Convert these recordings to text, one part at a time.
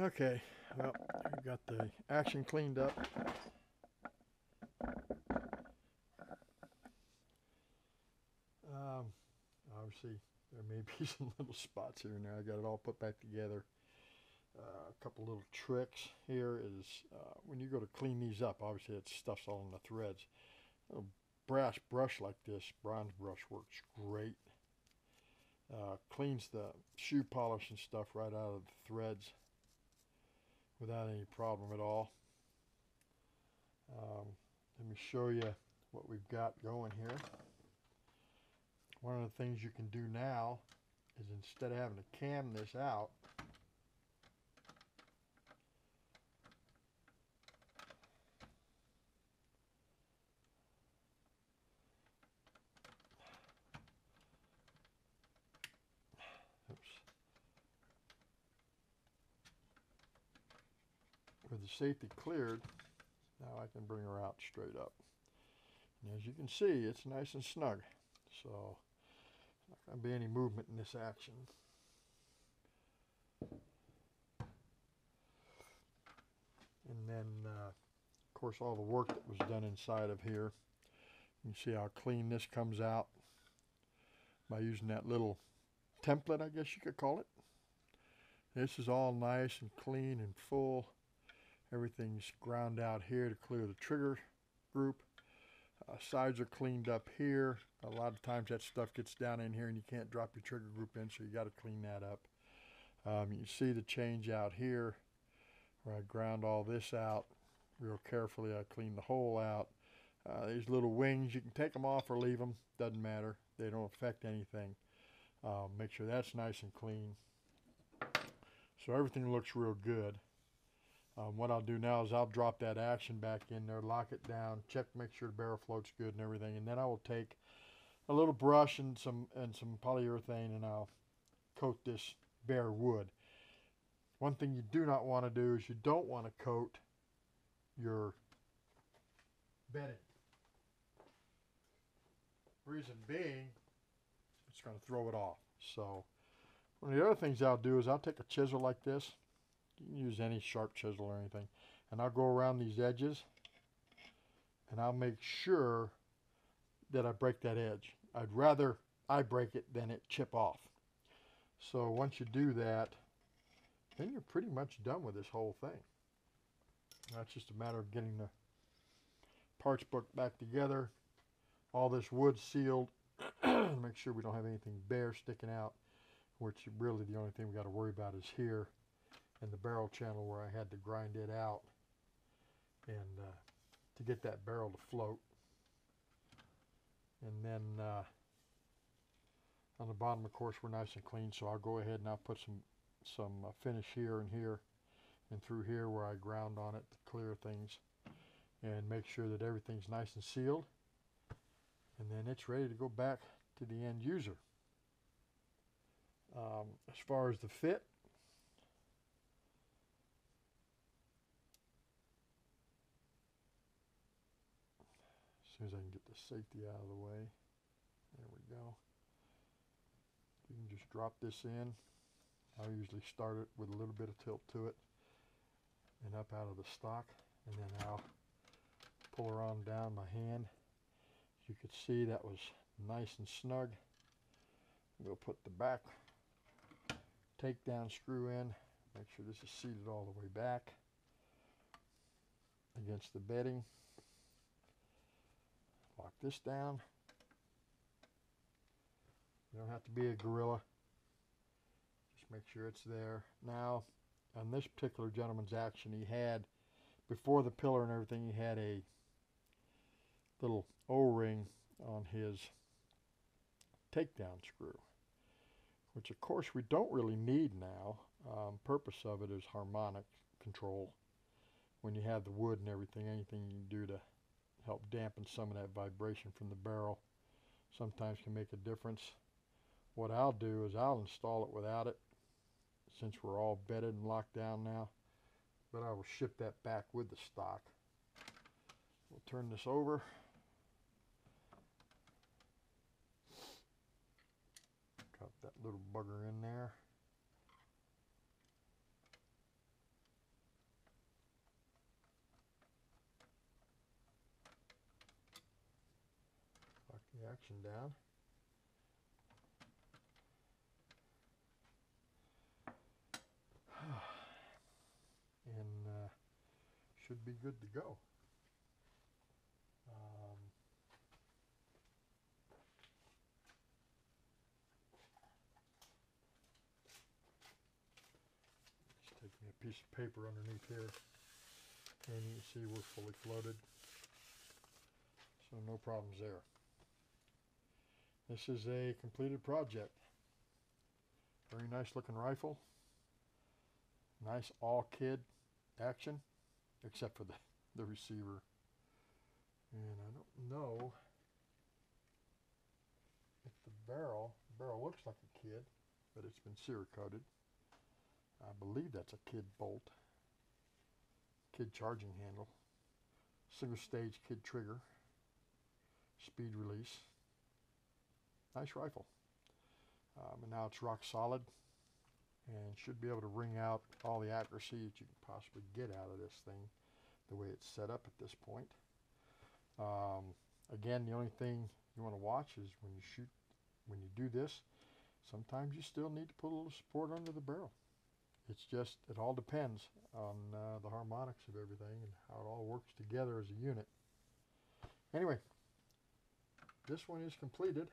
Okay, well, we got the action cleaned up. Um, Obviously, there may be some little spots here and there. I got it all put back together. A couple little tricks here is when you go to clean these up, obviously it stuff's all in the threads. A brass brush like this, bronze brush, works great. Cleans the shoe polish and stuff right out of the threads without any problem at all. Um, Let me show you what we've got going here. One of the things you can do now is instead of having to cam this out, oops, with the safety cleared, now I can bring her out straight up. And as you can see, it's nice and snug. So, not going to be any movement in this action. And then, of course, all the work that was done inside of here. You see how clean this comes out by using that little template, I guess you could call it. This is all nice and clean and full. Everything's ground out here to clear the trigger group. Sides are cleaned up here. A lot of times that stuff gets down in here and you can't drop your trigger group in, so you got to clean that up. You can see the change out here where I ground all this out real carefully. I cleaned the hole out. These little wings, you can take them off or leave them. Doesn't matter. They don't affect anything. Make sure that's nice and clean. So everything looks real good. What I'll do now is I'll drop that action back in there, lock it down, check, make sure the barrel float's good and everything, and then I will take a little brush and some polyurethane and I'll coat this bare wood. One thing you do not want to do is you don't want to coat your bedding. Reason being, it's going to throw it off. So one of the other things I'll do is I'll take a chisel like this. You can use any sharp chisel or anything. And I'll go around these edges and I'll make sure that I break that edge. I'd rather I break it than it chip off. So once you do that, then you're pretty much done with this whole thing. That's just a matter of getting the parts book back together, all this wood sealed, make sure we don't have anything bare sticking out, which really the only thing we got to worry about is here in the barrel channel where I had to grind it out and to get that barrel to float. And then on the bottom, of course, we're nice and clean, so I'll go ahead and I'll put some finish here and through here where I ground on it to clear things and make sure that everything's nice and sealed. And then it's ready to go back to the end user. As far as the fit, as soon as I can get the safety out of the way, there we go. You can just drop this in. I usually start it with a little bit of tilt to it and up out of the stock, and then I'll pull her on down my hand. As you could see, that was nice and snug. We'll put the back takedown screw in. Make sure this is seated all the way back against the bedding. Lock this down. You don't have to be a gorilla. Just make sure it's there. Now, on this particular gentleman's action, he had, before the pillar and everything, he had a little O-ring on his takedown screw, which of course we don't really need now. Purpose of it is harmonic control. When you have the wood and everything, anything you can do to help dampen some of that vibration from the barrel sometimes can make a difference. What I'll do is I'll install it without it, since we're all bedded and locked down now, but I will ship that back with the stock. We'll turn this over. Drop that little bugger in there. action down. And should be good to go. Just take me a piece of paper underneath here, and you can see we're fully floated, so no problems there. This is a completed project. Very nice looking rifle. Nice all kid action, except for the receiver. And I don't know if the barrel looks like a kid, but it's been Cerakoted. I believe that's a kid bolt. Kid charging handle. Single stage kid trigger. Speed release. Nice rifle. And now it's rock solid and should be able to wring out all the accuracy that you can possibly get out of this thing the way it's set up at this point. Again, the only thing you want to watch is when you do this, sometimes you still need to put a little support under the barrel. It's just, it all depends on the harmonics of everything and how it all works together as a unit. Anyway, this one is completed,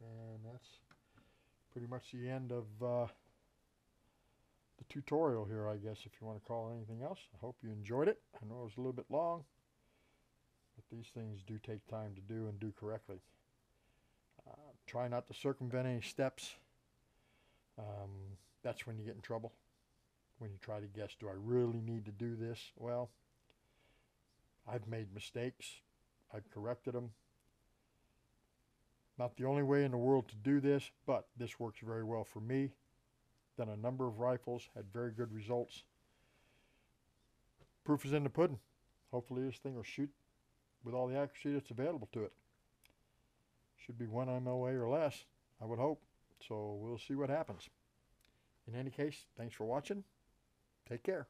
and that's pretty much the end of the tutorial here, I guess, if you want to call it anything else. I hope you enjoyed it. I know it was a little bit long, but these things do take time to do and do correctly. Try not to circumvent any steps. That's when you get in trouble. When you try to guess, do I really need to do this? Well, I've made mistakes. I've corrected them. Not the only way in the world to do this, but this works very well for me. Done a number of rifles, had very good results. Proof is in the pudding. Hopefully this thing will shoot with all the accuracy that's available to it. Should be 1 MOA or less, I would hope. So we'll see what happens. In any case, thanks for watching. Take care.